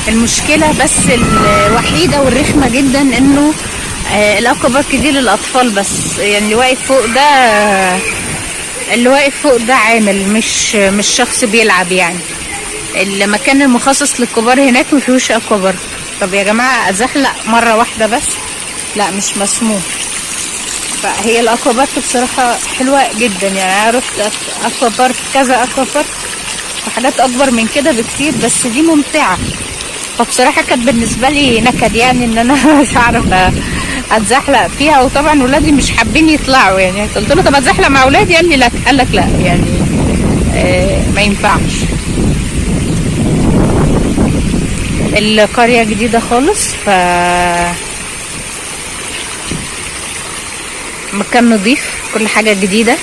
المشكله بس الوحيده والرخمه جدا انه الاكوا بارك دي للاطفال بس، يعني اللي واقف فوق ده عامل مش شخص بيلعب يعني. المكان المخصص للكبار هناك مفيهوش اكوا بارك. طب يا جماعه ازحلق مره واحده بس؟ لا مش مسموح. فهي الاكوا بارك بصراحه حلوه جدا، يعني انا رحت اكوا بارك كذا اكوا بارك وحاجات اكبر من كده بكتير، بس دي ممتعه. فبصراحه كانت بالنسبه لي نكد يعني ان انا مش هعرف اتزحلق فيها، وطبعا ولادي مش حابين يطلعوا. يعني قلت له طب اتزحلق مع ولادي، قال لي لا، قال لك لا يعني ما ينفعش. القريه جديده خالص، ف مكان نظيف، كل حاجه جديده.